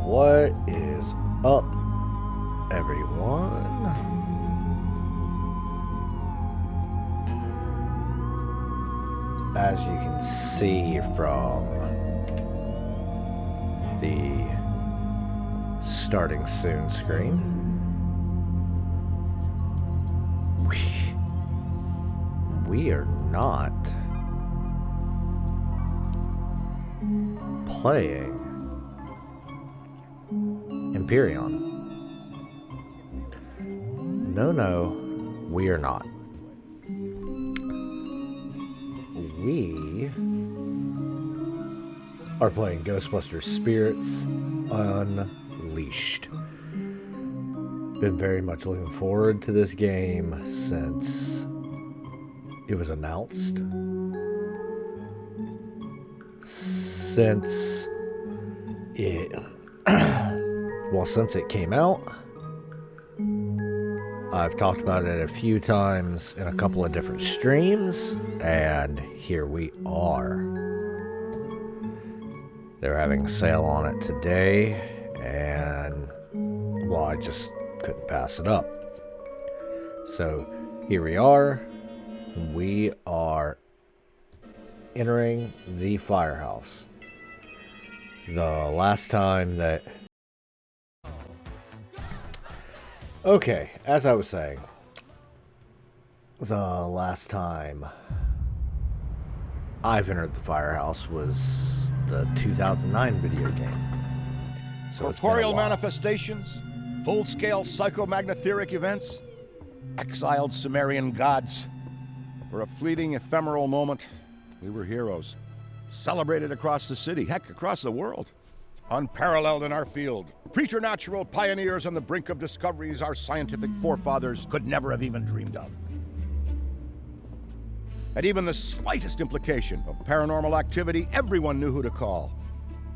What is up, everyone? As you can see from the starting soon screen, we are not playing Empyrean. No, we are not. We are playing Ghostbusters Spirits Unleashed. Been very much looking forward to this game since it was announced. Since it came out. I've talked about it a few times in a couple of different streams, and here we are. They're having a sale on it today, and well, I just couldn't pass it up. So here we are. We are entering the firehouse. The last time that... Okay, as I was saying, the last time I've entered the firehouse was the 2009 video game. So corporeal manifestations, full-scale psychomagnetheric events, exiled Sumerian gods. For a fleeting, ephemeral moment, we were heroes. Celebrated across the city, heck, across the world. Unparalleled in our field. Preternatural pioneers on the brink of discoveries our scientific forefathers could never have even dreamed of. At even the slightest implication of paranormal activity, everyone knew who to call.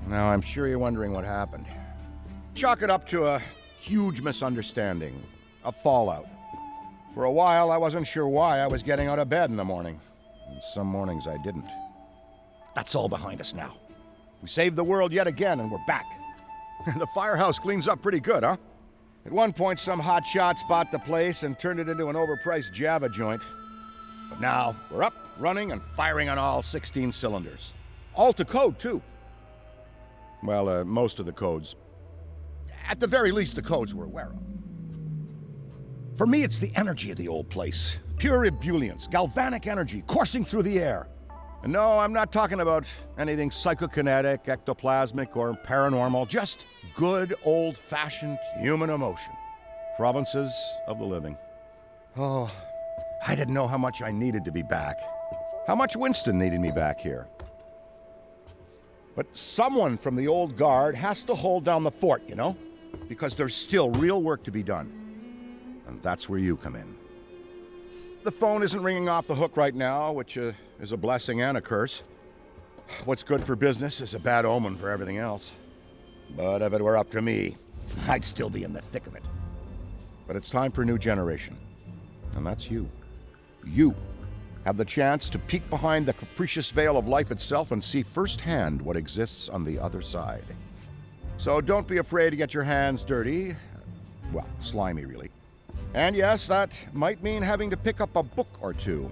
Now, I'm sure you're wondering what happened. Chalk it up to a huge misunderstanding, a fallout. For a while, I wasn't sure why I was getting out of bed in the morning. And some mornings I didn't. That's all behind us now. We saved the world yet again, and we're back. The firehouse cleans up pretty good, huh? At one point, some hotshots bought the place and turned it into an overpriced Java joint. But now, we're up, running, and firing on all 16 cylinders. All to code, too. Well, most of the codes. At the very least, the codes we're aware of. For me, it's the energy of the old place. Pure ebullience, galvanic energy coursing through the air. And no, I'm not talking about anything psychokinetic, ectoplasmic, or paranormal. Just good, old-fashioned human emotion. Provinces of the living. Oh, I didn't know how much I needed to be back. How much Winston needed me back here. But someone from the old guard has to hold down the fort, you know? Because there's still real work to be done. And that's where you come in. The phone isn't ringing off the hook right now, which is a blessing and a curse. What's good for business is a bad omen for everything else. But if it were up to me, I'd still be in the thick of it. But it's time for a new generation. And that's you. You have the chance to peek behind the capricious veil of life itself and see firsthand what exists on the other side. So don't be afraid to get your hands dirty. Well, slimy, really. And yes, that might mean having to pick up a book or two.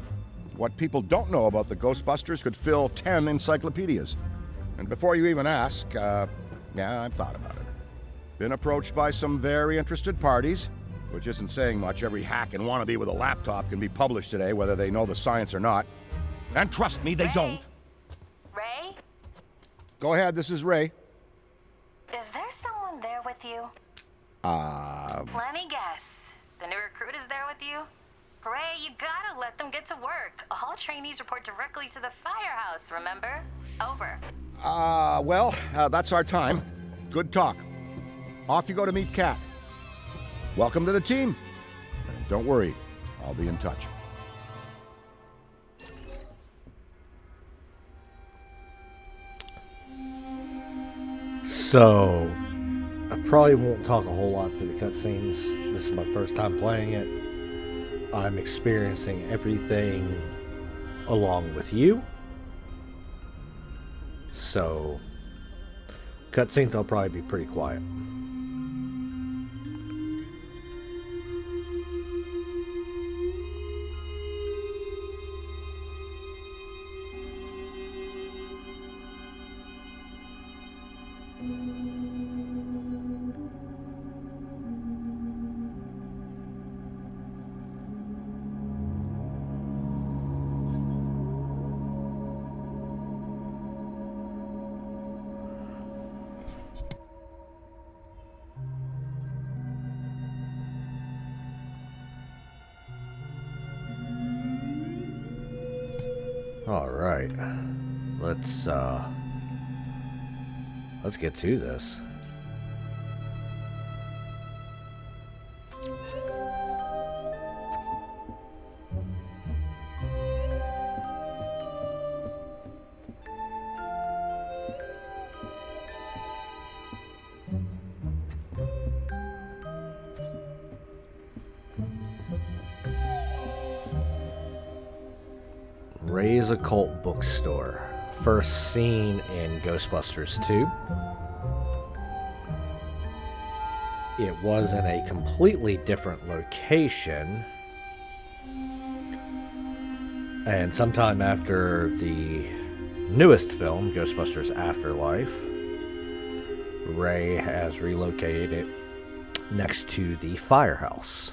What people don't know about the Ghostbusters could fill 10 encyclopedias. And before you even ask, yeah, I've thought about it. Been approached by some very interested parties, which isn't saying much. Every hack and wannabe with a laptop can be published today, whether they know the science or not. And trust me, they don't. Ray? Go ahead, this is Ray. Is there someone there with you? Let me guess. The new recruit is there with you? Ray, you gotta let them get to work. All trainees report directly to the firehouse, remember? Over. Well, that's our time. Good talk. Off you go to meet Kat. Welcome to the team. And don't worry, I'll be in touch. So, I probably won't talk a whole lot through the cutscenes. This is my first time playing it. I'm experiencing everything along with you. So, Cutscenes, I'll probably be pretty quiet. Alright. Let's get to this. Ray's Occult Bookstore. First seen in Ghostbusters 2. It was in a completely different location. And sometime after the newest film, Ghostbusters Afterlife, Ray has relocated next to the firehouse.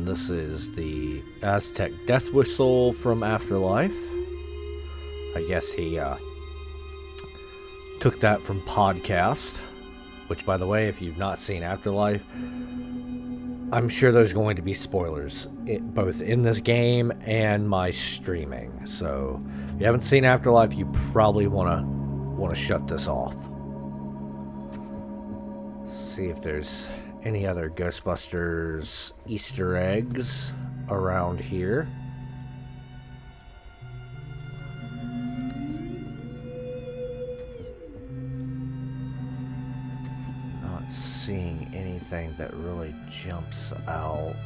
This is the Aztec death whistle from Afterlife. I guess he took that from podcast, which, by the way, if you've not seen Afterlife, I'm sure there's going to be spoilers both in this game and my streaming. So if you haven't seen Afterlife, you probably want to shut this off. See if there's any other Ghostbusters Easter eggs around here. Not seeing anything that really jumps out.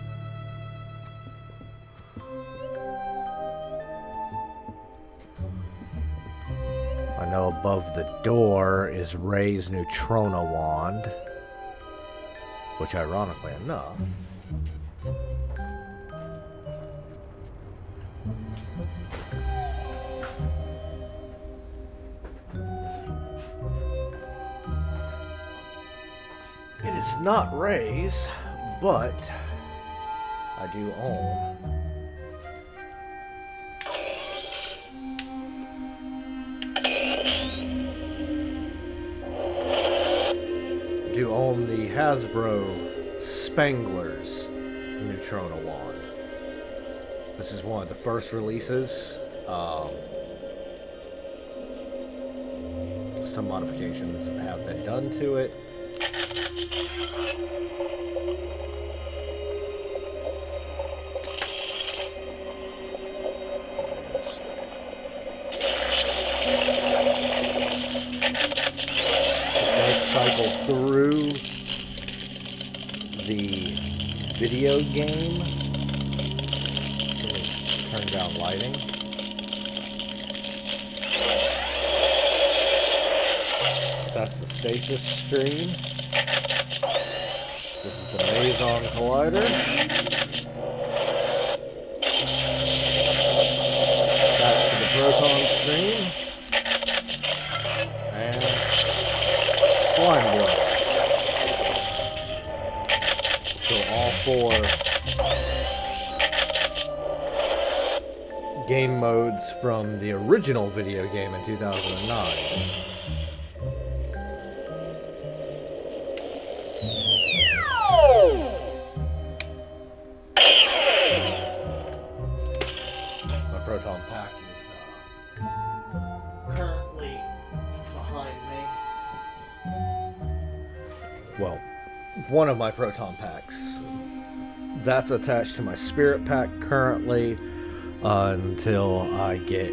I know above the door is Ray's Neutrona wand, which, ironically enough, it is not Ray's, but I do own the Hasbro Spangler's Neutrona wand. This is one of the first releases. Some modifications have been done to it. Cycle through the video game. Let me turn down lighting. That's the stasis stream. This is the Maison Collider. Back to the Proton stream. Slime blood. So all four game modes from the original video game in 2009. My Proton pack is currently behind me. Well, one of my Proton packs. That's attached to my Spirit pack currently until I get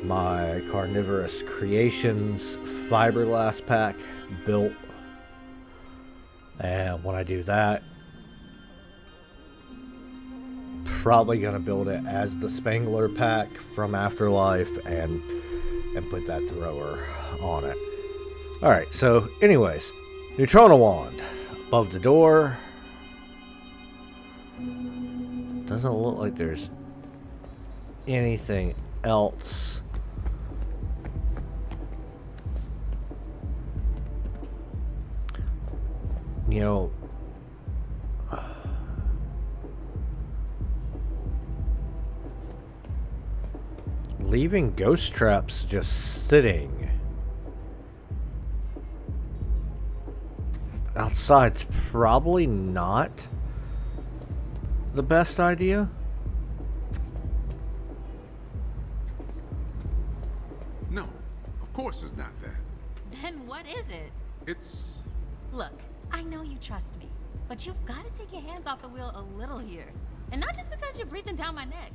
my Carnivorous Creations Fiberglass pack built. And when I do that, probably going to build it as the Spangler pack from Afterlife and put that thrower on it. Alright, so anyways, Neutrona Wand above the door. Doesn't look like there's anything else. You know, leaving ghost traps just sitting outside's probably not the best idea. No, of course it's not that. Then what is it? It's... Look, I know you trust me, but you've got to take your hands off the wheel a little here. And not just because you're breathing down my neck.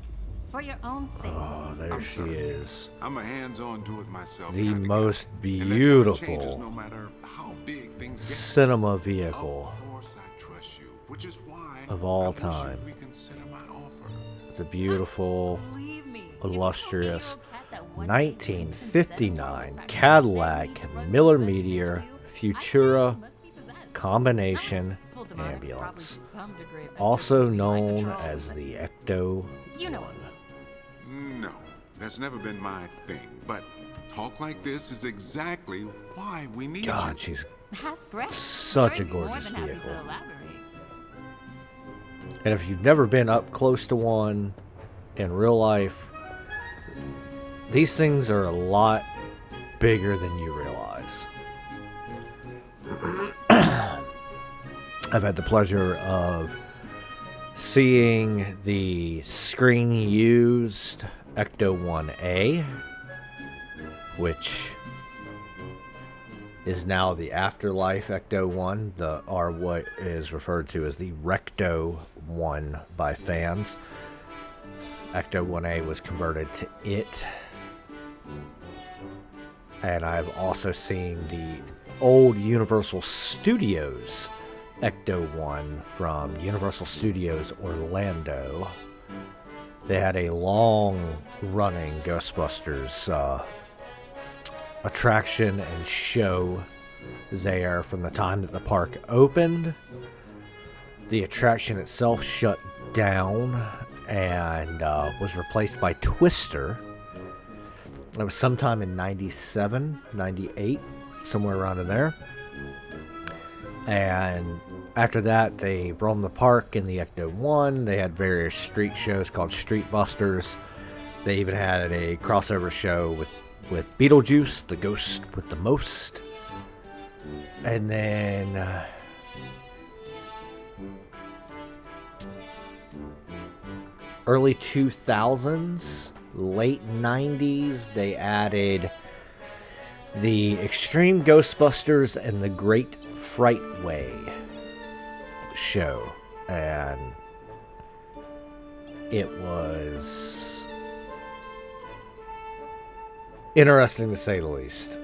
For your own sake. Oh, there she is. I'm a hands-on do it myself. The kind of most guy. beautiful No matter how big things get. cinema vehicle Of course I trust you, which is why of all I wish time. you'd reconsider my offer. The beautiful, Believe me, illustrious 1959 Cadillac Miller Meteor Futura combination ambulance, also known as the Ecto 1. No, that's never been my thing. But talk like this is exactly why we need God, you. she's That's great. such a Sure, you'd be more gorgeous than happy to vehicle. elaborate. And if you've never been up close to one in real life, these things are a lot bigger than you realize. I've had the pleasure of seeing the screen used Ecto 1A, which is now the Afterlife Ecto 1, or what is referred to as the Recto 1 by fans. Ecto 1A was converted to it. And I've also seen the old Universal Studios Ecto 1 from Universal Studios Orlando. They had a long-running Ghostbusters attraction and show there from the time that the park opened. The attraction itself shut down and was replaced by Twister. It was sometime in 97, 98, somewhere around in there. And after that, they roamed the park in the Ecto 1. They had various street shows called Street Busters. They even had a crossover show with Beetlejuice, the ghost with the most. And then early 2000s, late 90s, they added the Extreme Ghostbusters and the Great Frightway show, and it was interesting to say the least.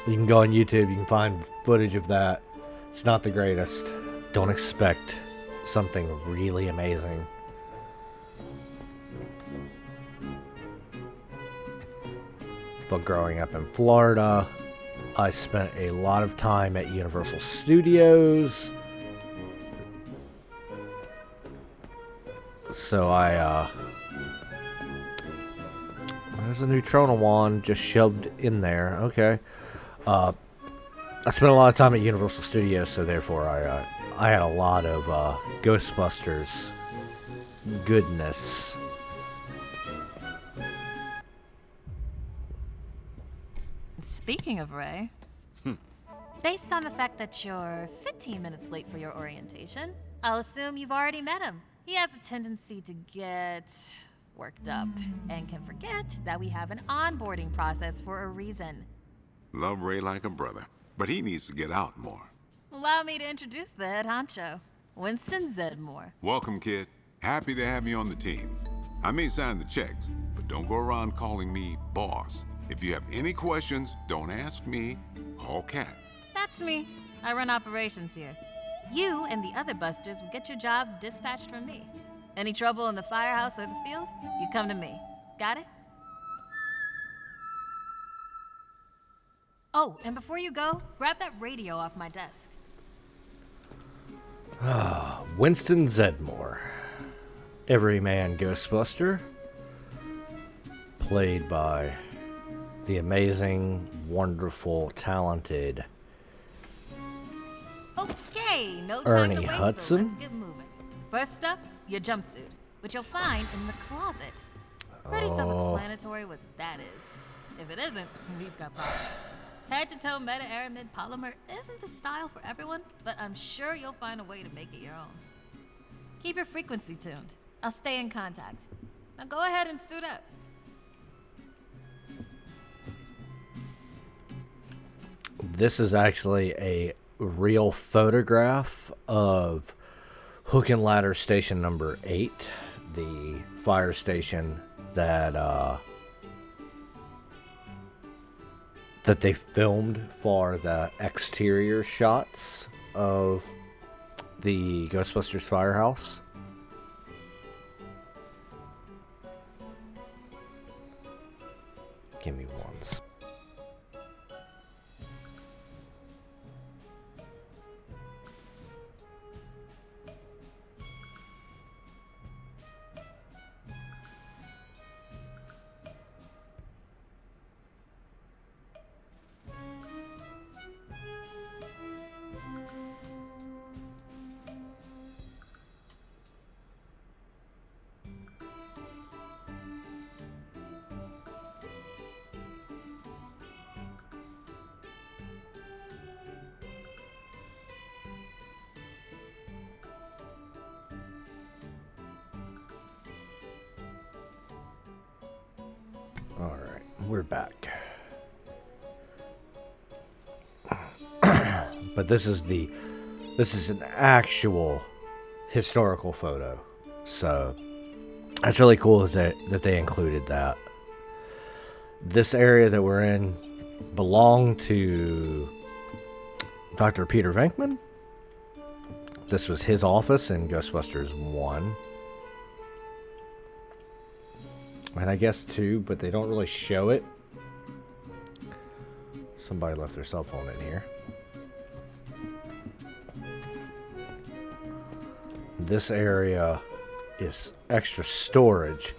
You can go on YouTube, you can find footage of that. It's not the greatest. Don't expect something really amazing. But growing up in Florida, I spent a lot of time at Universal Studios. So there's a Neutrona Wand just shoved in there. Okay. I spent a lot of time at Universal Studios, so therefore I had a lot of Ghostbusters goodness. Speaking of Ray, based on the fact that you're 15 minutes late for your orientation, I'll assume you've already met him. He has a tendency to get worked up and can forget that we have an onboarding process for a reason. Love Ray like a brother, but he needs to get out more. Allow me to introduce the head honcho, Winston Zedmore. Welcome, kid. Happy to have you on the team. I may sign the checks, but don't go around calling me boss. If you have any questions, don't ask me. Call Kat. That's me. I run operations here. You and the other busters will get your jobs dispatched from me. Any trouble in the firehouse or the field, you come to me. Got it? Oh, and before you go, grab that radio off my desk. Winston Zedmore, Everyman Ghostbuster, played by the amazing, wonderful, talented Okay, no time Ernie to waste, so Hudson. let's get moving. First up, your jumpsuit, which you'll find in the closet. Pretty self-explanatory what that is. If it isn't, we've got problems. Head-to-toe meta-aramid polymer isn't the style for everyone, but I'm sure you'll find a way to make it your own. Keep your frequency tuned. I'll stay in contact. Now go ahead and suit up. This is actually a real photograph of Hook and Ladder Station number 8, the fire station that they filmed for the exterior shots of the Ghostbusters firehouse. Give me one. Alright, we're back. But this is an actual historical photo. So that's really cool that they included that. This area that we're in belonged to Dr. Peter Venkman. This was his office in Ghostbusters 1. And I guess 2, but they don't really show it. Somebody left their cell phone in here. This area is extra storage.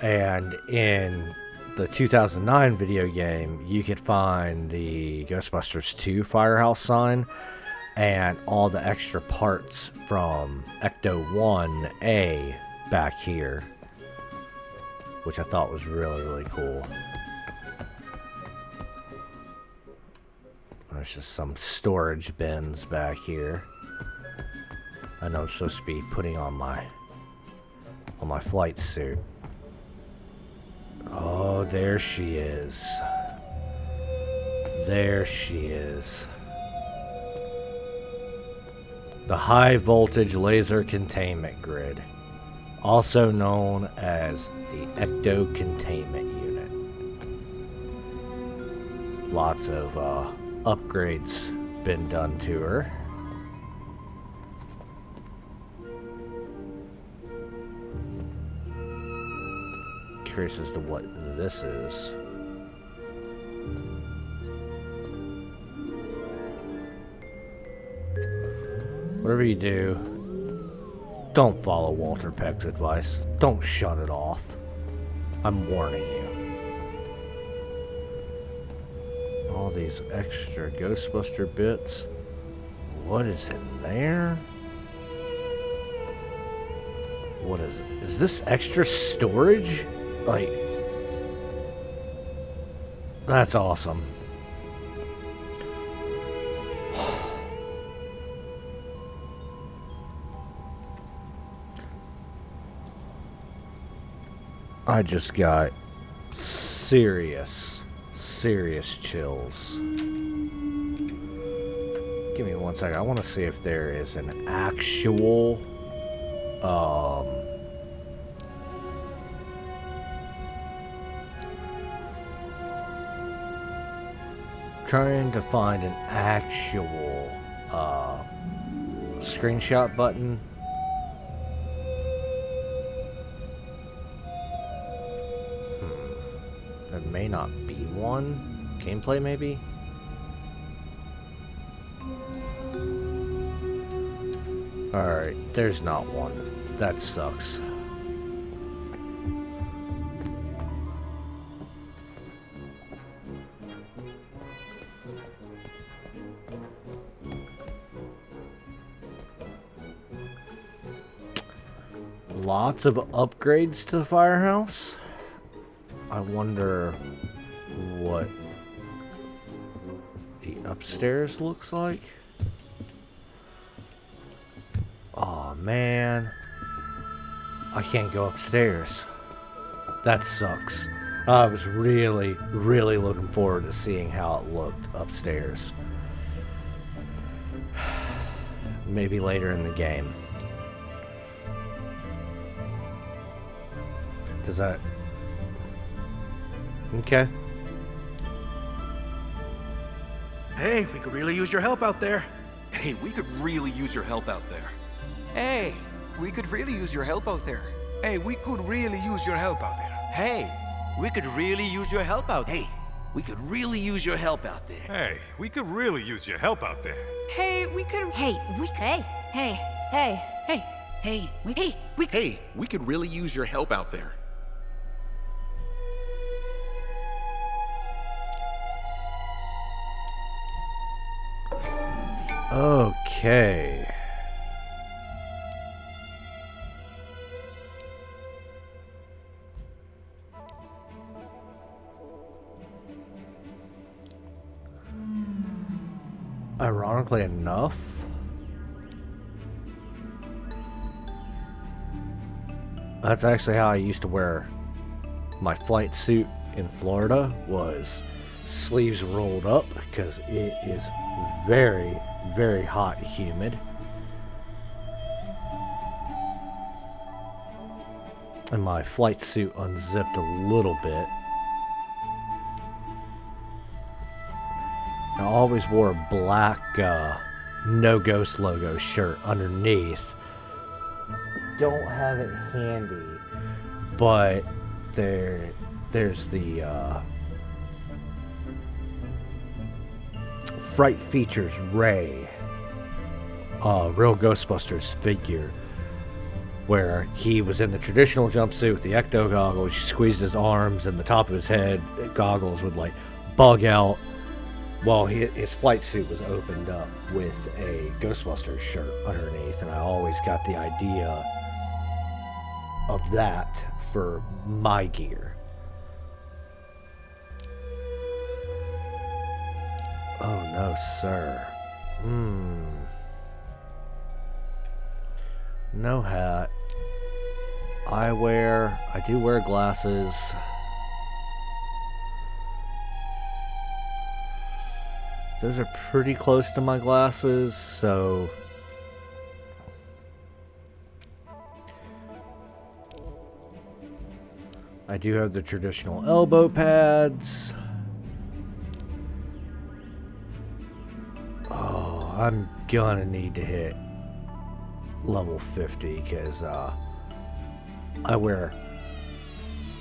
And in the 2009 video game, you could find the Ghostbusters 2 firehouse sign and all the extra parts from Ecto 1A back here, which I thought was really, really cool. There's just some storage bins back here. I know I'm supposed to be putting on my flight suit. Oh, there she is. There she is. The high voltage laser containment grid, also known as the Ecto Containment Unit. Lots of upgrades been done to her. Curious as to what this is. Whatever you do, don't follow Walter Peck's advice. Don't shut it off. I'm warning you. All these extra Ghostbuster bits. What is in there? What is it? Is this extra storage? Like, that's awesome. I just got serious chills. Give me 1 second. I want to see if there is an actual trying to find an actual screenshot button. There may not be one. Gameplay, maybe? Alright, there's not one. That sucks. Lots of upgrades to the firehouse. I wonder what the upstairs looks like. Oh man, I can't go upstairs. That sucks. I was really looking forward to seeing how it looked upstairs. Maybe later in the game. Does that... Okay. Hey, we could really use your help out there. Hey, we could really use your help out there. Hey, we could really use your help out there. Hey, we could really use your help out there. Hey, we could really use your help out there. Hey, we could really use your help out there. Hey, we could really use your help out there. Hey, we could. Hey, we could. Hey, hey, hey, hey, Hey, we. hey, we. Hey, we could really use your help out there. Okay. Ironically enough, that's actually how I used to wear my flight suit in Florida, was sleeves rolled up, because it is very hot and humid. And my flight suit unzipped a little bit. I always wore a black No Ghost logo shirt underneath. Don't have it handy, but there's the Fright Features Ray, real Ghostbusters figure, where he was in the traditional jumpsuit with the ecto goggles. You squeezed his arms and the top of his head goggles would like bug out. Well, his flight suit was opened up with a Ghostbusters shirt underneath, and I always got the idea of that for my gear. Oh no, sir. No hat. I do wear glasses. Those are pretty close to my glasses, so I do have the traditional elbow pads. Oh, I'm gonna need to hit level 50 because I wear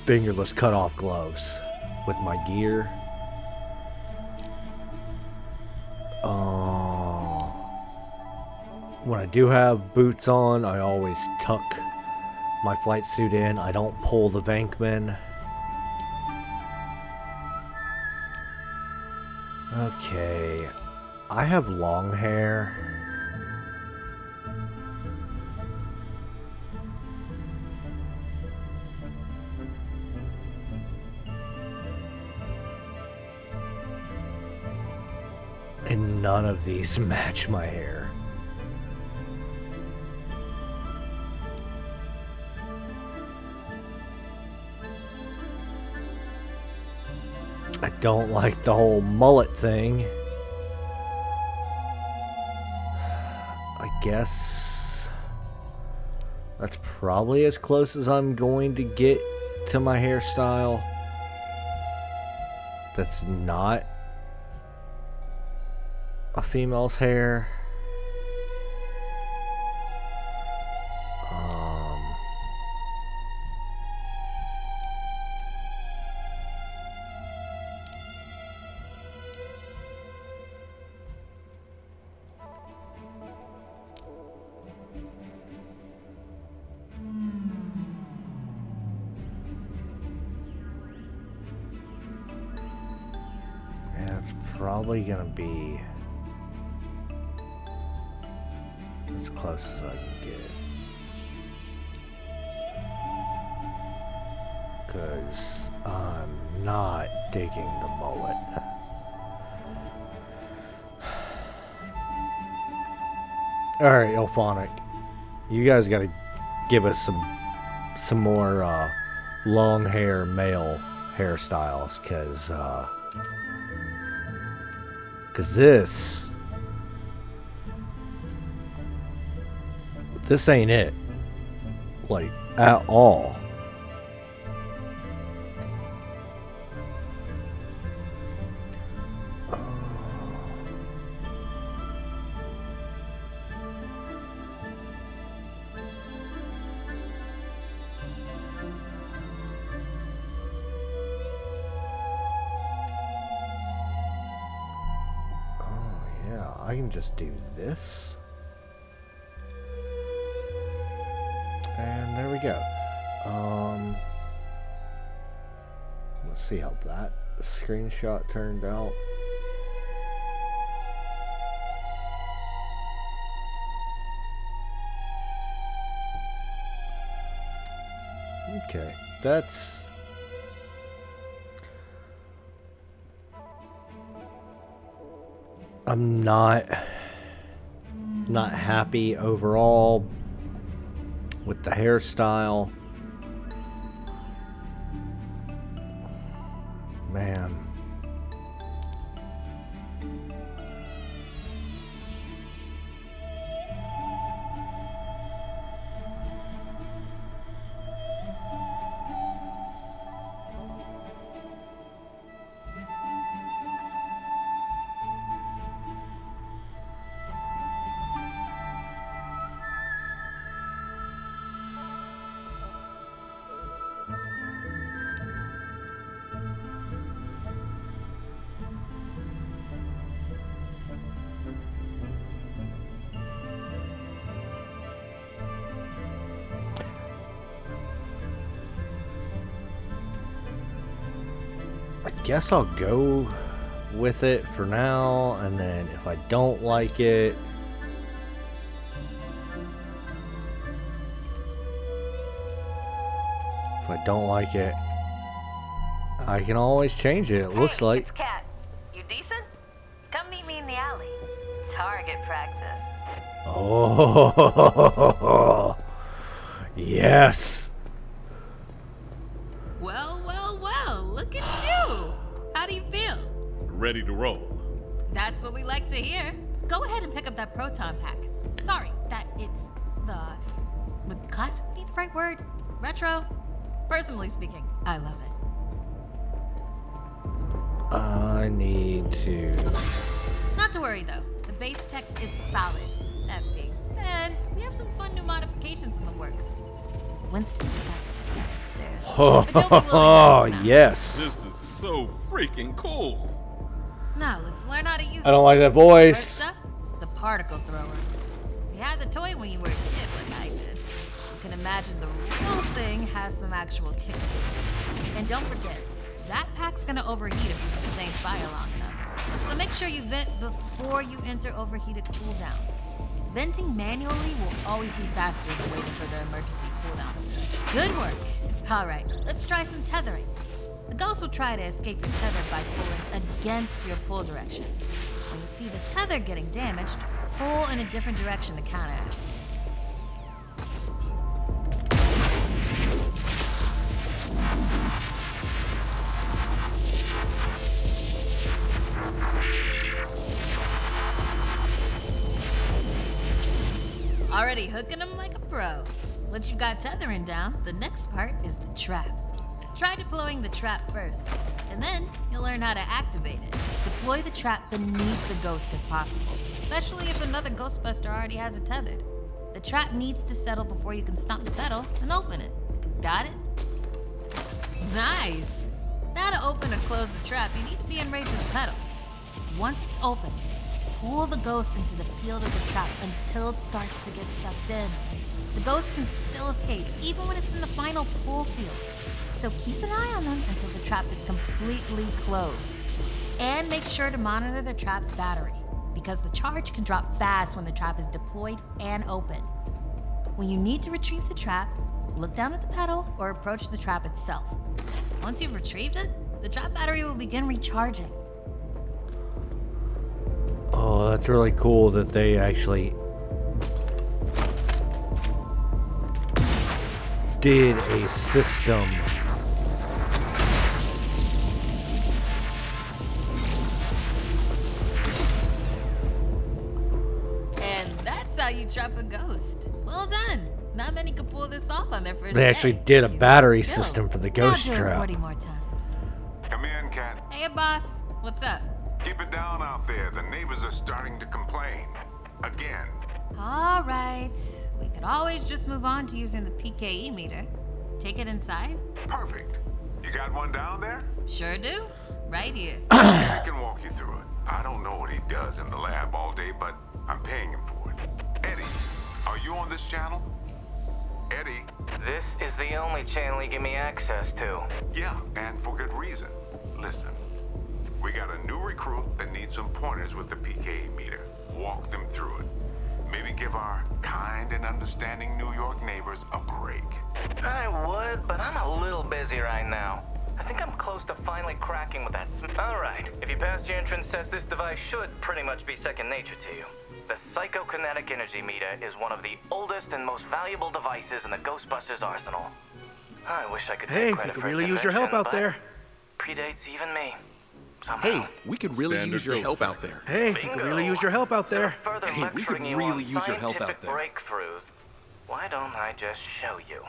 fingerless cutoff gloves with my gear. When I do have boots on, I always tuck my flight suit in. I don't pull the Venkman. Okay. I have long hair. And none of these match my hair. I don't like the whole mullet thing. I guess that's probably as close as I'm going to get to my hairstyle. That's not a female's hair. That's probably gonna be as close as I can get. Because I'm not digging the mullet. Alright, Ilphonic. You guys gotta give us some more long hair male hairstyles, cause this ain't it, like, at all. I can just do this. And there we go. Let's see how that screenshot turned out. Okay, that's... I'm not happy overall with the hairstyle. Man. I guess I'll go with it for now, and then if I don't like it, I can always change it. It looks like. It's Kat. You decent? Come meet me in the alley. Target practice. Oh, yes. Well, well, well, look at you. How do you feel? Ready to roll. That's what we like to hear. Go ahead and pick up that proton pack. Sorry, that it's would classic be the right word? Retro? Personally speaking, I love it. I need to... Not to worry though, the base tech is solid. That being said, we have some fun new modifications in the works. Winston's got to take that upstairs. Oh, yes. This is so freaking cool. Now let's learn how to use it. I don't like that voice. First up, the particle thrower. You had the toy when you were a kid, like I did. You can imagine the real thing has some actual kick. And don't forget, that pack's gonna overheat if you sustain fire long enough. So make sure you vent before you enter overheated cooldown. Venting manually will always be faster than waiting for the emergency cooldown. Good work. All right, let's try some tethering. The ghost will try to escape your tether by pulling against your pull direction. When you see the tether getting damaged, pull in a different direction to counteract. Already hooking them like a pro. Once you've got tethering down, the next part is the trap. Try deploying the trap first, and then you'll learn how to activate it. Deploy the trap beneath the ghost if possible, especially if another Ghostbuster already has it tethered. The trap needs to settle before you can stomp the pedal and open it. Got it? Nice! Now to open or close the trap, you need to be in range of the pedal. Once it's open, pull the ghost into the field of the trap until it starts to get sucked in. The ghost can still escape, even when it's in the final pull field. So keep an eye on them until the trap is completely closed. And make sure to monitor the trap's battery, because the charge can drop fast when the trap is deployed and open. When you need to retrieve the trap, look down at the pedal or approach the trap itself. Once you've retrieved it, the trap battery will begin recharging. Oh, that's really cool that they actually did a system. And that's how you trap a ghost. Well done. Not many could pull this off on their first They day. actually did a battery Still, system for the now ghost do it trap. 40 more times. Come in, Cat. Hey, boss. What's up? Keep it down out there. The neighbors are starting to complain. Again. All right. We could always just move on to using the PKE meter. Take it inside? Perfect. You got one down there? Sure do. Right here. I can walk you through it. I don't know what he does in the lab all day, but I'm paying him for it. Eddie, are you on this channel? Eddie? This is the only channel you give me access to. Yeah, and for good reason. Listen, we got a new recruit that needs some pointers with the PKE meter. Walk them through it. Maybe give our kind and understanding New York neighbors a break. I would, but I'm a little busy right now. I think I'm close to finally cracking with that All right, if you pass your entrance test, this device should pretty much be second nature to you. The psychokinetic energy meter is one of the oldest and most valuable devices in the Ghostbusters arsenal. I wish I could Hey, take we credit could for its really use your help invention, out but there. predates even me. Somehow. Hey, we could really Standard use your ghost help track. out there. Hey, we could really use your help out there. Further Hey, we could lecturing you really on use your help out scientific there. breakthroughs. Why don't I just show you?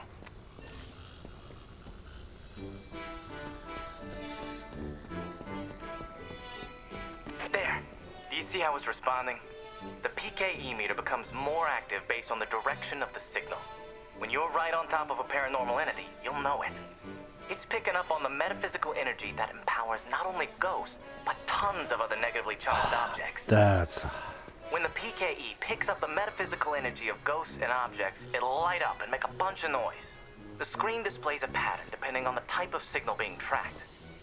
There. Do you see how it's responding? The PKE meter becomes more active based on the direction of the signal. When you're right on top of a paranormal entity, you'll know it. It's picking up on the metaphysical energy that empowers not only ghosts, but tons of other negatively charged objects. That's... When the PKE picks up the metaphysical energy of ghosts and objects, it'll light up and make a bunch of noise. The screen displays a pattern depending on the type of signal being tracked.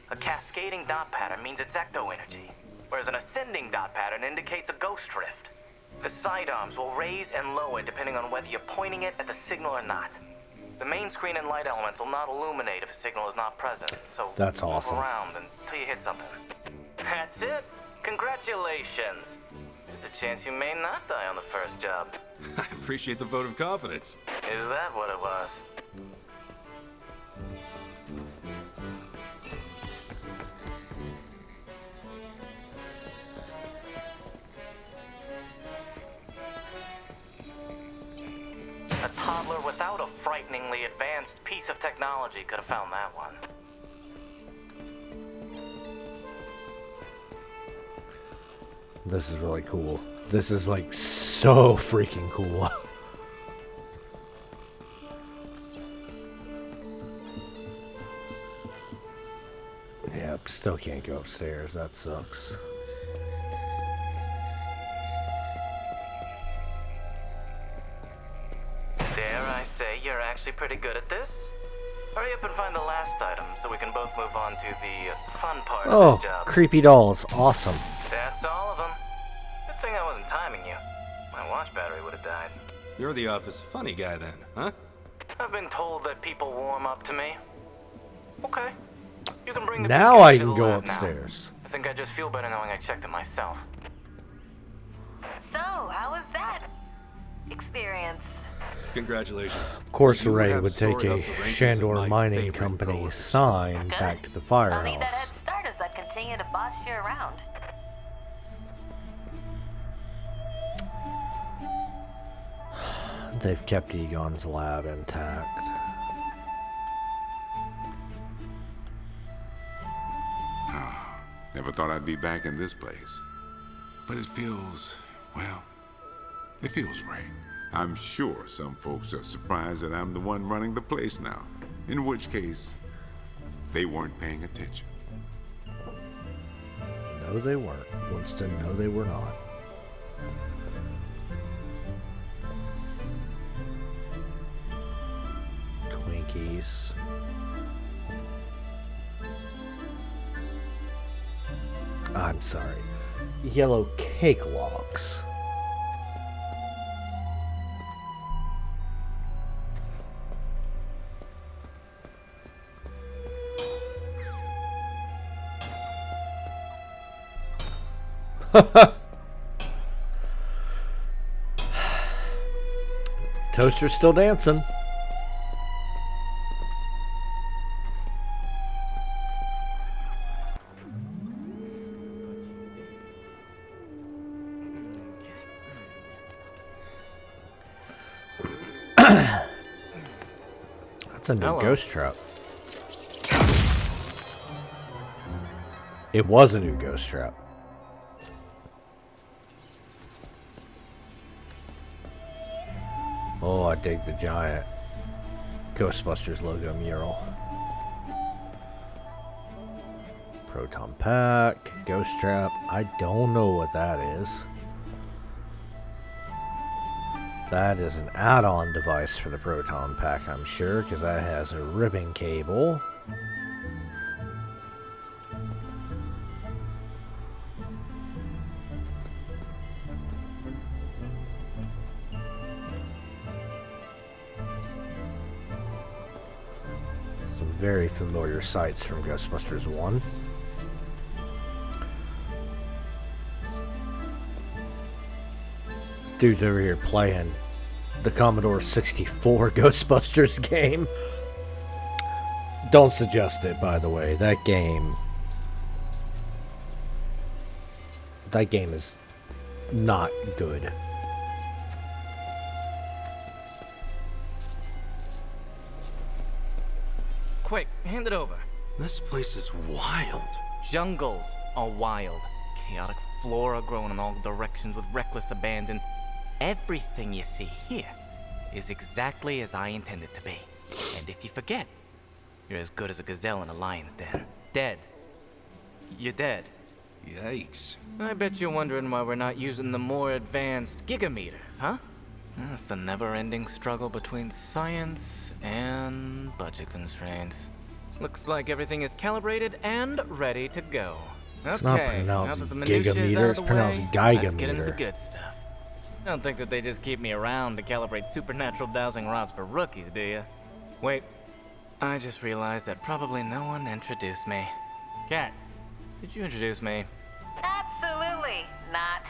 A cascading dot pattern means it's ecto energy, whereas an ascending dot pattern indicates a ghost drift. The sidearms will raise and lower depending on whether you're pointing it at the signal or not. The main screen and light elements will not illuminate if a signal is not present, so That's awesome. move around until you hit something. That's it. Congratulations. There's a chance you may not die on the first job. I appreciate the vote of confidence. Is that what it was? A toddler without a frighteningly advanced piece of technology could have found that one. This is really cool. This is like so freaking cool. Yep, still can't go upstairs. That sucks. Dare I say you're actually pretty good at this? Hurry up and find the last item so we can both move on to the fun part of Oh, this job. creepy dolls. Awesome. That's all of them. Good thing I wasn't timing you. My watch battery would have died. You're the office funny guy then, huh? I've been told that people warm up to me. Okay. You can bring the Now PK I to can the go lab now. upstairs. I think I just feel better knowing I checked it myself. So, how was that experience? Congratulations. Of course, You Ray have would take soared a up the rankings of Shandor my Mining favorite Company coworkers. sign Good. back to the I'll need that firehouse. head start as I continue to boss you around. They've kept Egon's lab intact. Ah, never thought I'd be back in this place. But it feels, well, it feels right. I'm sure some folks are surprised that I'm the one running the place now. In which case, they weren't paying attention. No, they weren't. Winston, no, they were not. Twinkies. I'm sorry. Yellow cake logs. Toaster's still dancing. That's a new ghost trap. It was a new ghost trap. Oh, I dig the giant Ghostbusters logo mural. Proton pack, ghost trap. I don't know what that is. That is an add-on device for the proton pack, I'm sure, because that has a ribbon cable. Some very familiar sights from Ghostbusters 1. Dude's over here playing the Commodore 64 Ghostbusters game. Don't suggest it, by the way. That game is not good. Quick, hand it over. This place is wild. Jungles are wild. Chaotic flora growing in all directions with reckless abandon. Everything you see here is exactly as I intended to be. And if you forget, you're as good as a gazelle in a lion's den. Dead. You're dead. Yikes. I bet you're wondering why we're not using the more advanced gigameters, huh? That's the never-ending struggle between science and budget constraints. Looks like everything is calibrated and ready to go. It's not Okay, now pronounced that the minutiae is out gigameter, of it's the pronounced way, gigameter. let's get into the good stuff. Don't think that they just keep me around to calibrate supernatural dowsing rods for rookies, do you? Wait, I just realized that probably no one introduced me. Kat, did you introduce me? Absolutely not.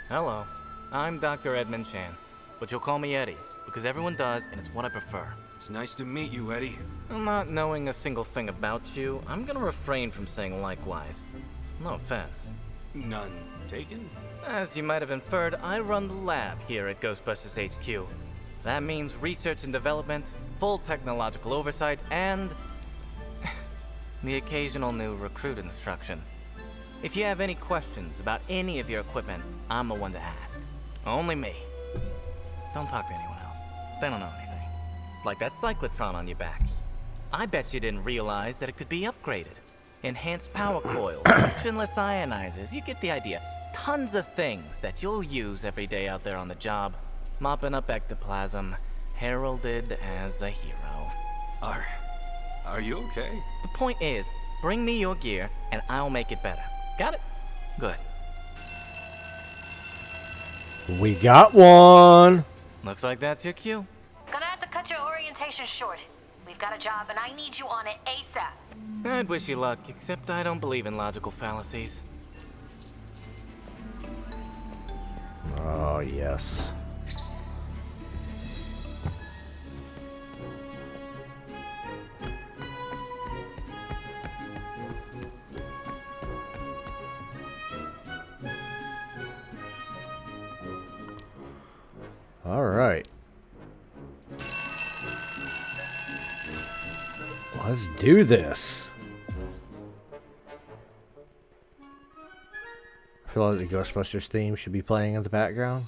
Hello, I'm Dr. Edmund Chan, but you'll call me Eddie, because everyone does, and it's what I prefer. It's nice to meet you, Eddie. Not knowing a single thing about you, I'm gonna refrain from saying likewise. No offense. None taken? As you might have inferred, I run the lab here at Ghostbusters HQ. That means research and development, full technological oversight, and the occasional new recruit instruction. If you have any questions about any of your equipment, I'm the one to ask. Only me. Don't talk to anyone else. They don't know anything. Like that cyclotron on your back. I bet you didn't realize that it could be upgraded. Enhanced power coils, frictionless ionizers, you get the idea. Tons of things that you'll use every day out there on the job. Mopping up ectoplasm, heralded as a hero. Are you okay? The point is, bring me your gear and I'll make it better. Got it? Good. We got one. Looks like that's your cue. Gonna have to cut your orientation short. We've got a job and I need you on it ASAP. I'd wish you luck, except I don't believe in logical fallacies. Oh, yes. All right. Let's do this. I feel like the Ghostbusters theme should be playing in the background.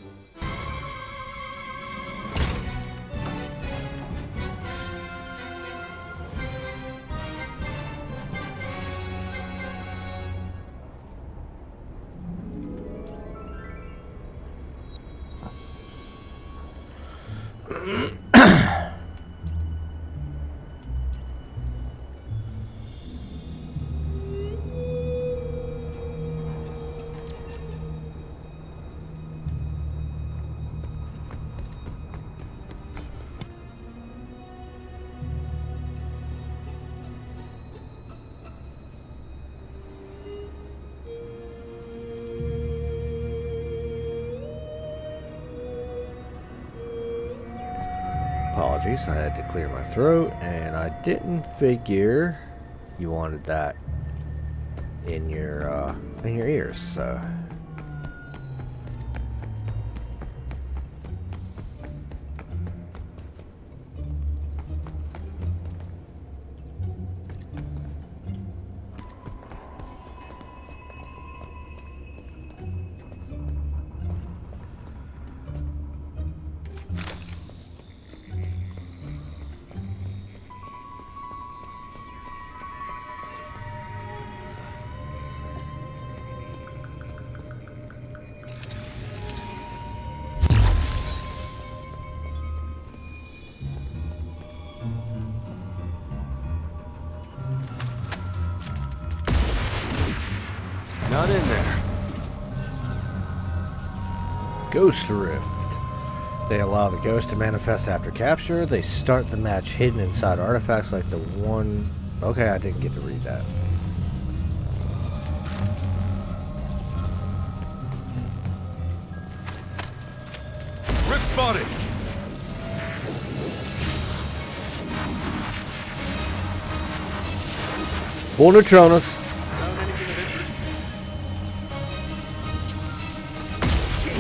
apologies. I had to clear my throat, and I didn't figure you wanted that in your ears. So. Not in there. Ghost Rift. They allow the ghost to manifest after capture. They start the match hidden inside artifacts like the one... Okay, I didn't get to read that. Rip spotted! Full Neutronas.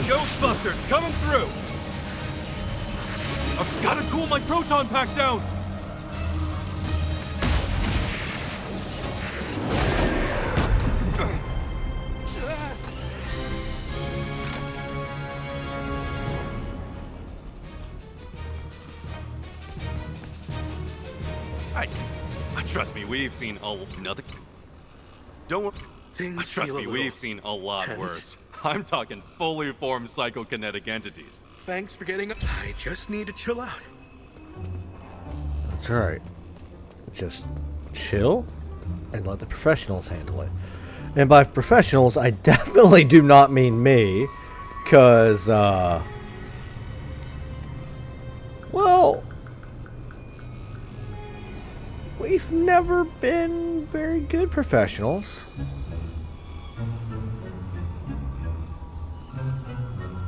Ghostbusters coming through! I've gotta cool my proton pack down! Trust me, we've seen nothing. Don't worry. Trust me, we've seen a lot worse. I'm talking fully formed psychokinetic entities. Thanks for getting up. I just need to chill out. That's right. Just chill and let the professionals handle it. And by professionals, I definitely do not mean me. Because, well, we've never been very good professionals.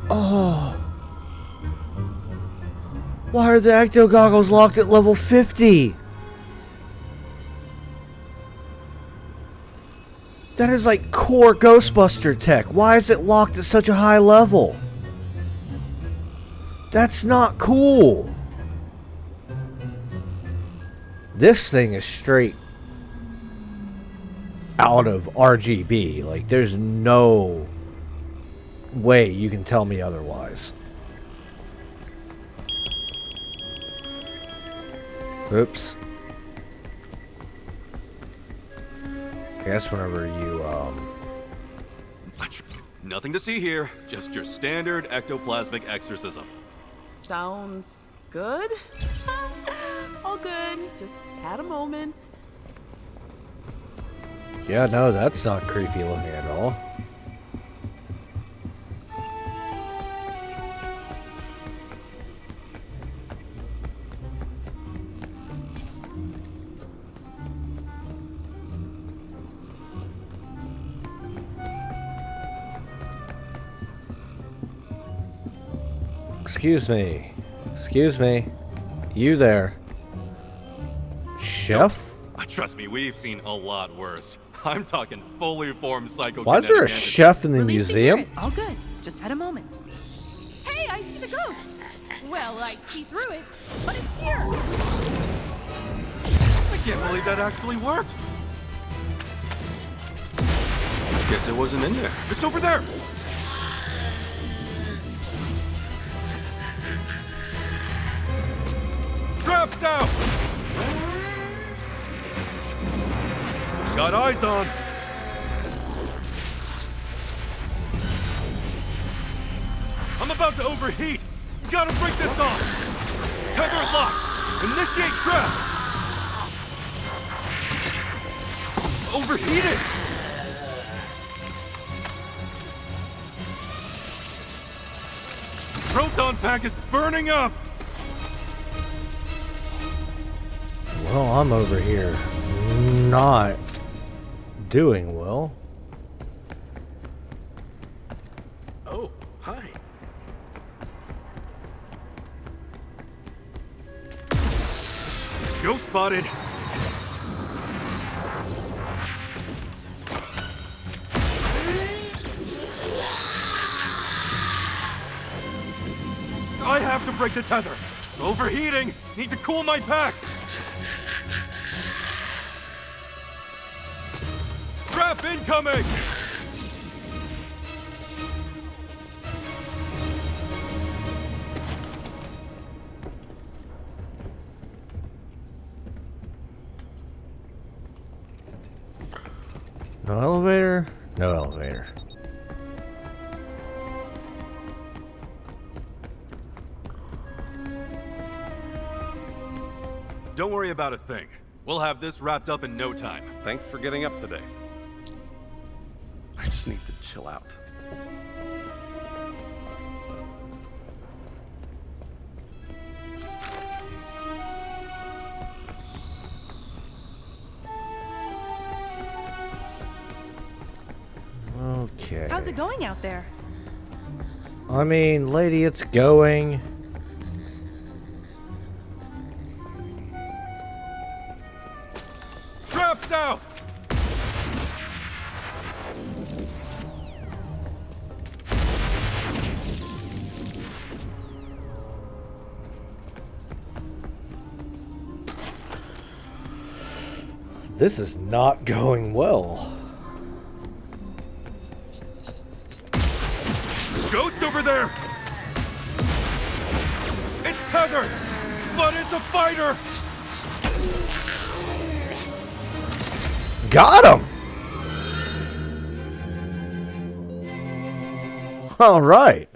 Oh. Why are the ecto goggles locked at level 50? That is like core Ghostbuster tech. Why is it locked at such a high level? That's not cool. This thing is straight out of RGB. Like, there's no way you can tell me otherwise. Oops. I guess whenever you, Nothing to see here. Just your standard ectoplasmic exorcism. Sounds good. All good. Just had a moment. Yeah, no, that's not creepy looking at all. Excuse me. Excuse me. You there. Chef? Trust me, we've seen a lot worse. I'm talking fully formed psychokinetic. Why is there a chef in the museum? All good. Just had a moment. Hey, I see the ghost. Well, I see through it, but it's here. I can't believe that actually worked. Guess it wasn't in there. It's over there! Traps out! Got eyes on! I'm about to overheat! Gotta break this off! Tether it locked! Initiate trap! Overheated! Proton pack is burning up! Well, I'm over here not doing well. Oh, hi. Ghost spotted. I have to break the tether. Overheating. Need to cool my pack. Trap incoming. No elevator? No elevator. Don't worry about a thing. We'll have this wrapped up in no time. Thanks for getting up today. I just need to chill out. Okay. How's it going out there? I mean, lady, it's going. Traps out! This is not going well. Ghost over there! It's tethered, but it's a fighter! Got him! All right.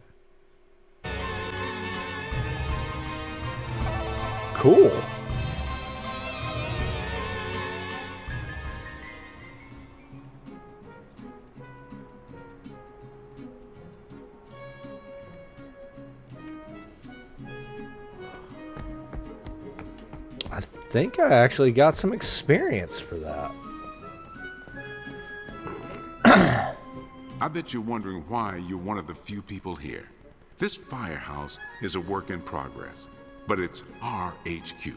Cool. I think I actually got some experience for that. I bet you're wondering why you're one of the few people here. This firehouse is a work in progress, but it's our HQ.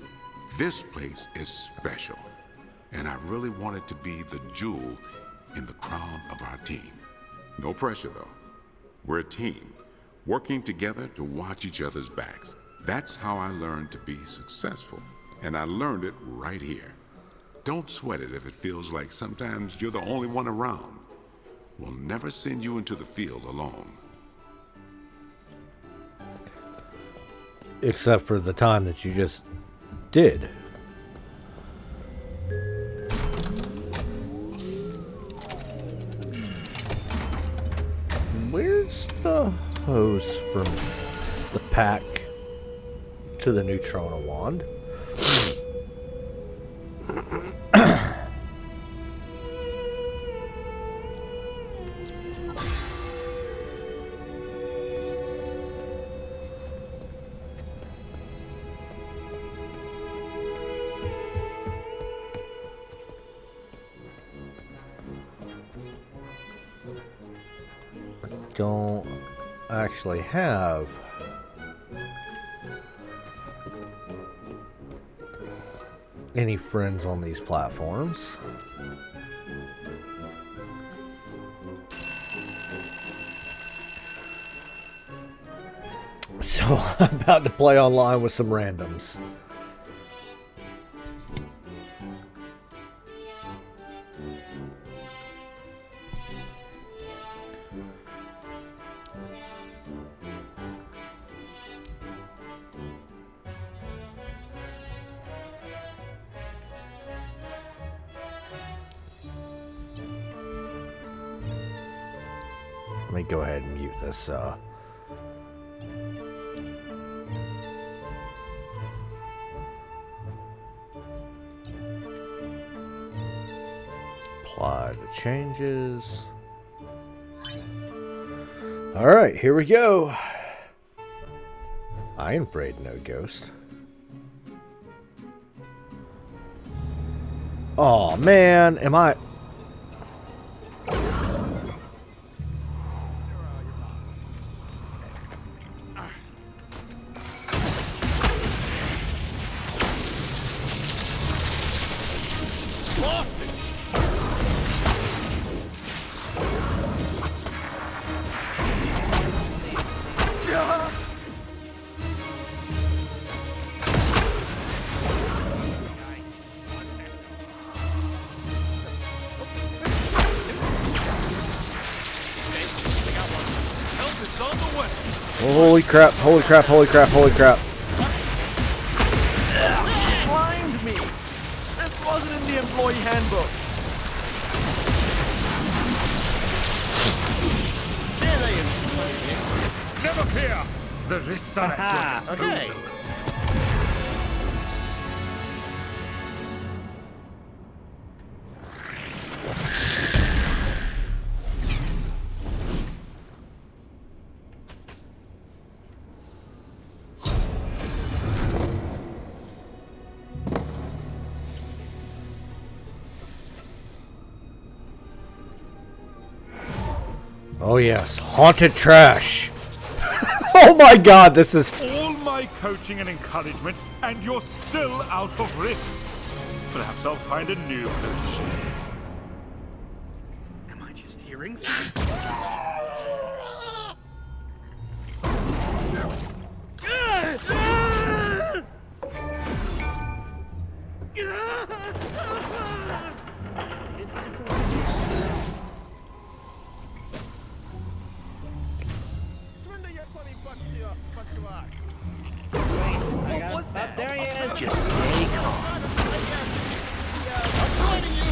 This place is special, and I really want it to be the jewel in the crown of our team. No pressure, though. We're a team, working together to watch each other's backs. That's how I learned to be successful, and I learned it right here. Don't sweat it if it feels like sometimes you're the only one around. We'll never send you into the field alone. Except for the time that you just did. Where's the hose from the pack to the neutrona wand? Don't actually have any friends on these platforms. So I'm about to play online with some randoms. Let me go ahead and mute this, apply the changes. Alright, here we go. I ain't afraid no ghost. Oh man, am I... Holy crap, holy crap, holy crap, holy crap. Blind me! This wasn't in the employee handbook. Never fear! The risks are at your disposal. Okay. Oh yes, haunted trash. Oh my god, this is... All my coaching and encouragement, and you're still out of risk. Perhaps I'll find a new protege. Am I just hearing things? There he is. Just stay calm. I'm fighting you.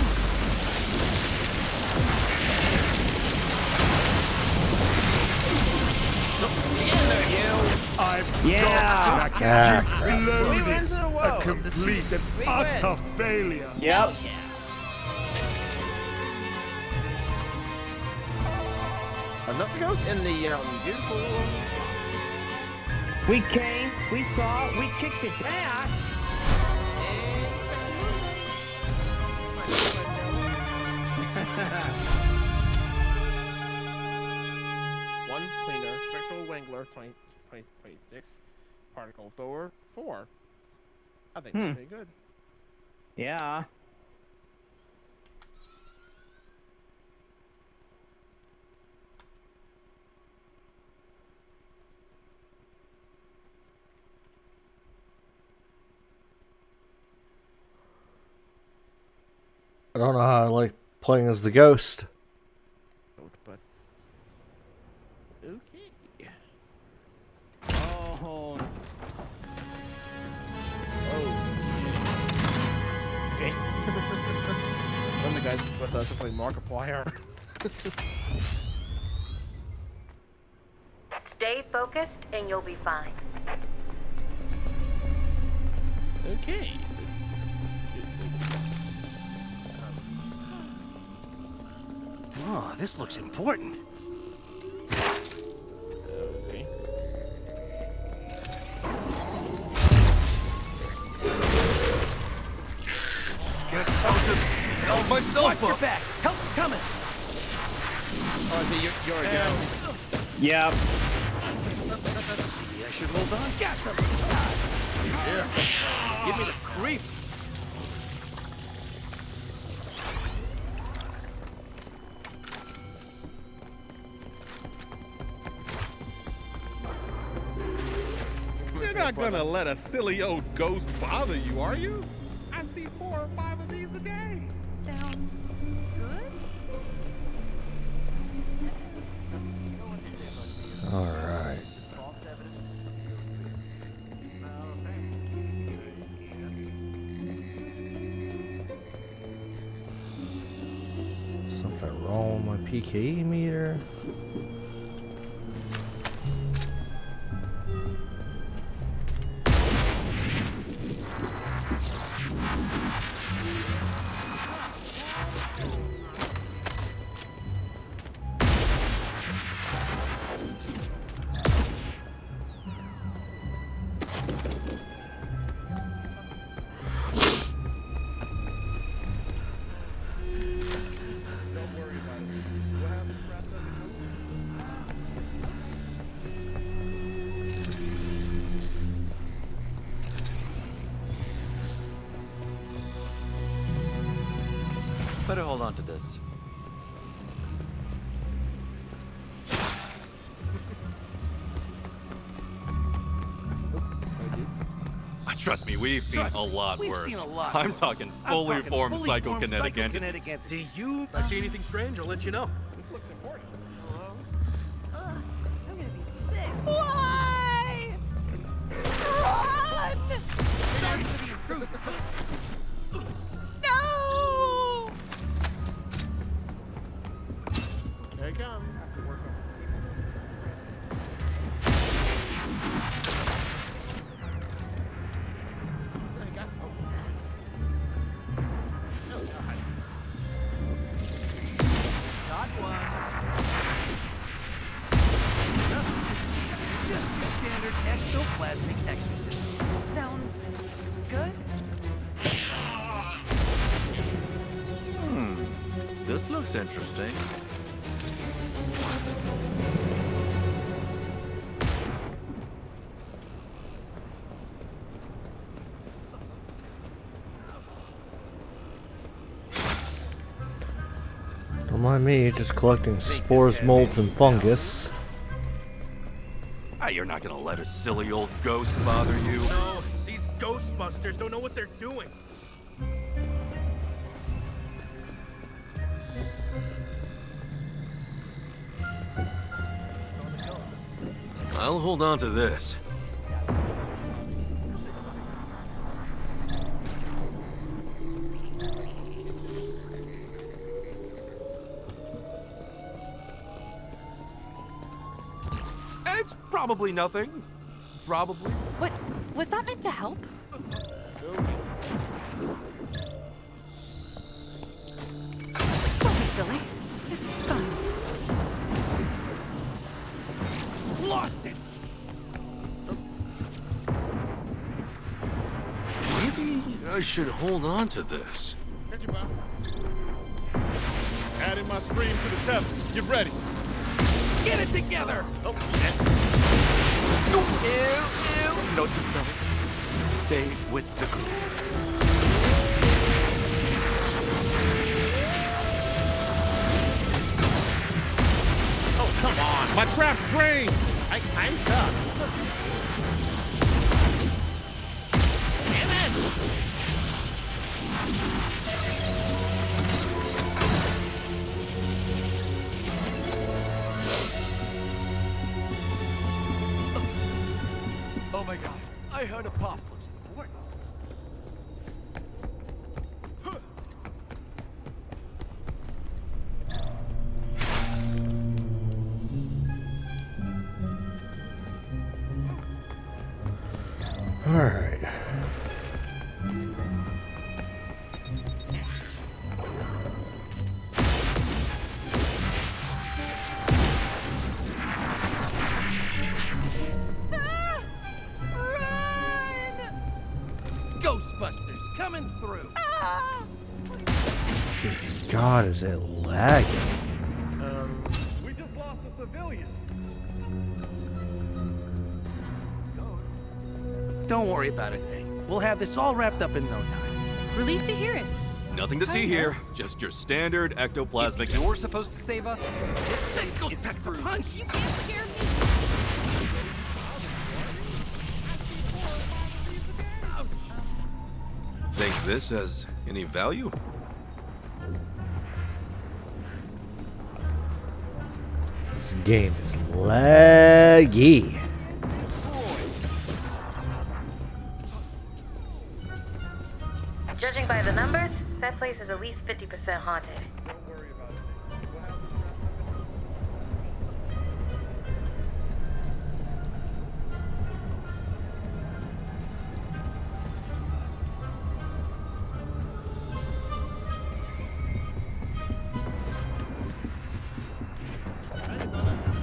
Get in there, you. I've Yeah. gobsmacked you. 3 wins in a row. A complete and utter failure. Yep. Another ghost in the beautiful. We came, we saw, we kicked its ass. One's cleaner, spectral wangler, 26, particle thrower, 4. I think it's pretty good. Yeah. I don't know how I like playing as the ghost. But okay. Oh. Okay. One of the guys with us to play Markiplier. Stay focused and you'll be fine. Okay. Oh, this looks important. Okay. Guess I'll just help myself. Watch your back. Help's coming. Oh, so you're a ghost. Yep. Maybe I should hold on. Got them. Here. Give me the creep. You're not gonna let a silly old ghost bother you, are you? I see 4 or 5 of these a day. Sounds good. Alright. Something wrong with my PKE meter. Better hold on to this. Trust me, we've seen a lot worse. I'm talking fully formed psychokinetic entities. Do you see anything strange? I'll let you know. I'm gonna be sick. Whoa! run! No! There you come. Got one. Just your standard ectoplasmic exorcism. Sounds good. This looks interesting. Don't mind me, just collecting spores, molds, and fungus. Ah, you're not gonna let a silly old ghost bother you. No, these Ghostbusters don't know what they're doing. I'll hold on to this. It's probably nothing. Probably. What? Was that meant to help? Don't be silly. It's fine. Lost it. Maybe I should hold on to this. Catch you, Bob. Adding my scream to the test. Get ready. Get it together. Oh, shit. Ew. Note to self. Stay with the group. Oh, come on. My trap's trained. I'm stuck. Damn it! Oh my god, I heard a pop. What? Alright. Ghostbusters coming through. God, is it lagging? We just lost a civilian. Don't worry about a thing. We'll have this all wrapped up in no time. Relieved to hear it. Nothing to see here. Just your standard ectoplasmic. If you're supposed to save us, This thing goes back for punch. You can't scare me. Think this has any value? This game is laggy. Judging by the numbers, that place is at least 50% haunted. Don't worry about it.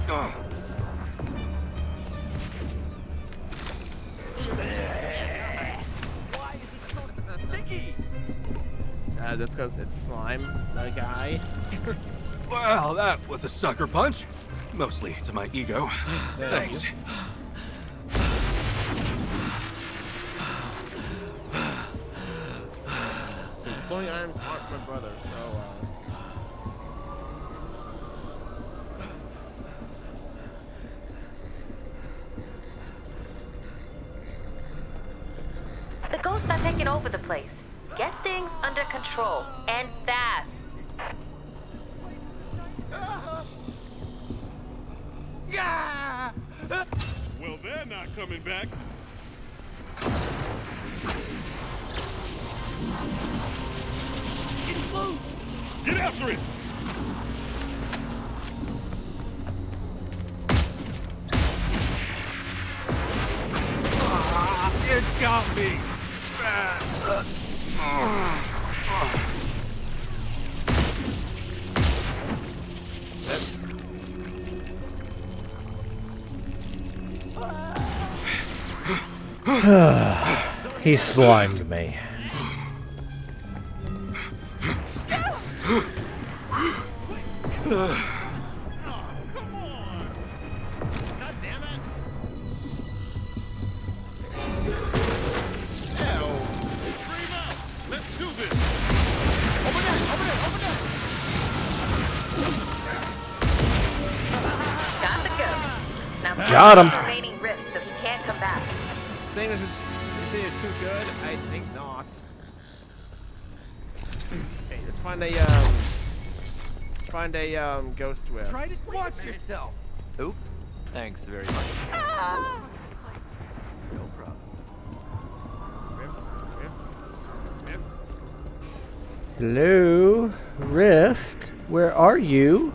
Ugh. Why is it so sticky? That's because it's slime, the guy. Well, that was a sucker punch. Mostly to my ego. Thanks. Glowing arms aren't my brother, so The ghosts are taking over the place. Get things under control, and fast. Well, they're not coming back. Get after it! It got me! He slimed me. Let's do this! Got the ghost. Now Got him. the remaining rifts so he can't come back. Thing is, it's too good. I think not. Okay, let's find a ghost whip. Try to watch yourself. Oop. Thanks very much. No problem. Rift. Hello, Rift. Where are you?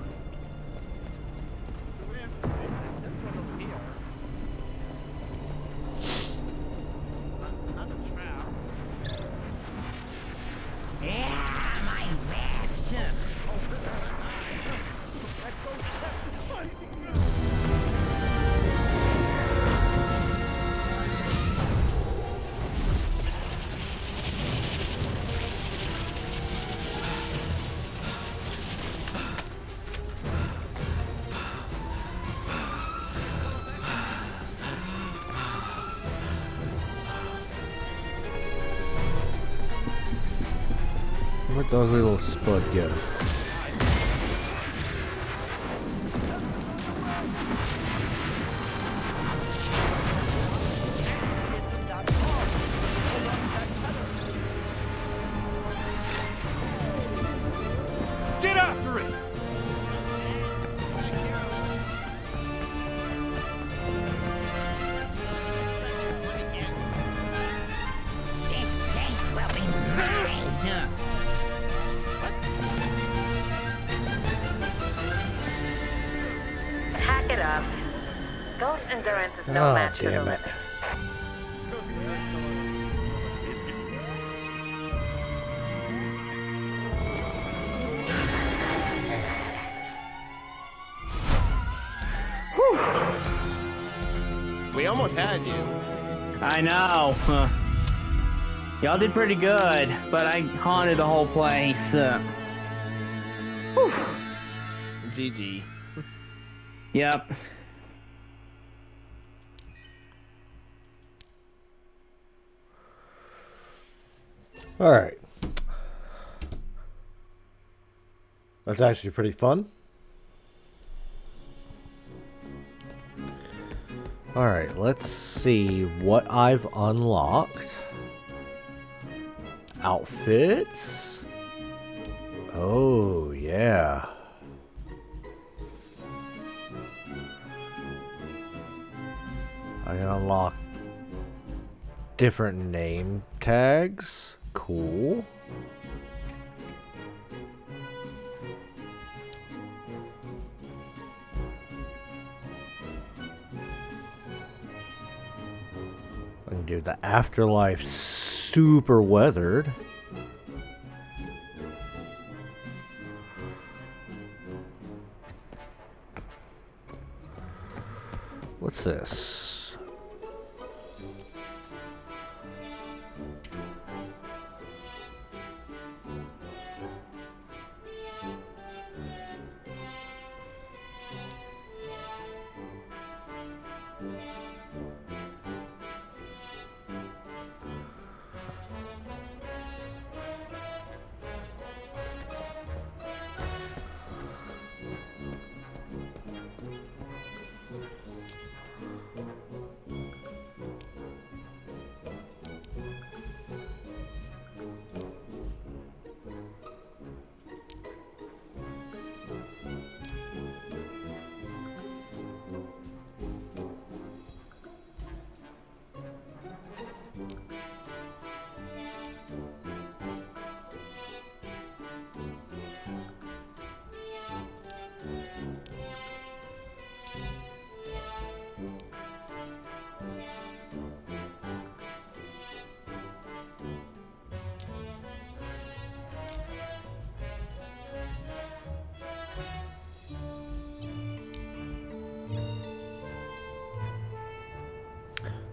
Where'd the ugly little spud go? Get after it! Pack it up. Ghost endurance is no match for the damn it. living. We almost had you. I know. Y'all did pretty good, but I haunted the whole place. GG. Yep. All right. That's actually pretty fun. All right, let's see what I've unlocked. Outfits. Oh, yeah. I can unlock different name tags. Cool. I can do the afterlife super weathered. What's this?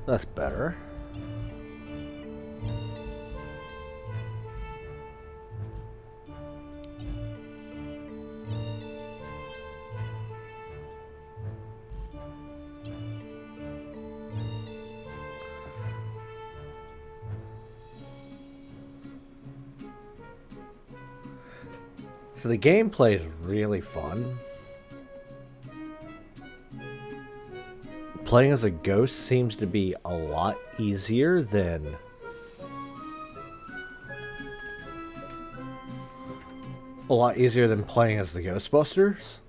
That's better. So the gameplay is really fun. Playing as a ghost seems to be a lot easier than playing as the Ghostbusters.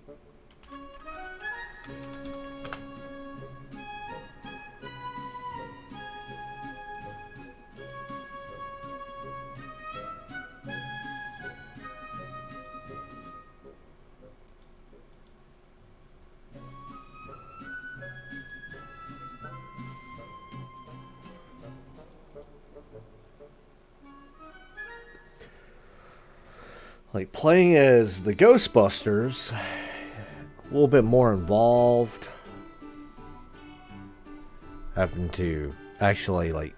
Like, playing as the Ghostbusters, a little bit more involved. Having to actually, like,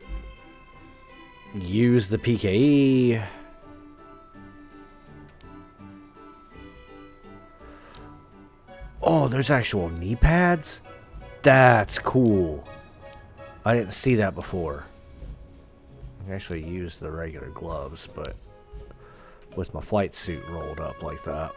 use the PKE. Oh, there's actual knee pads? That's cool. I didn't see that before. I can actually use the regular gloves, but with my flight suit rolled up like that.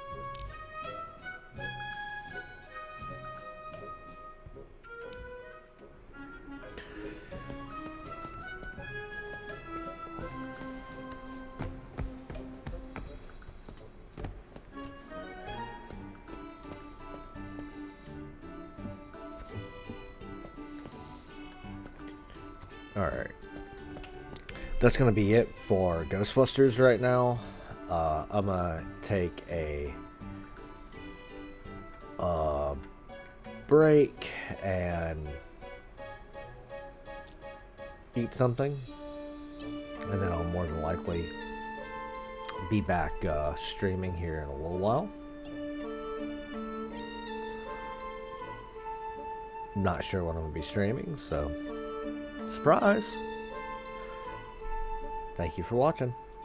Alright. That's going to be it for Ghostbusters right now. I'm going to take a break and eat something. And then I'll more than likely be back streaming here in a little while. Not sure what I'm going to be streaming, so surprise! Thank you for watching.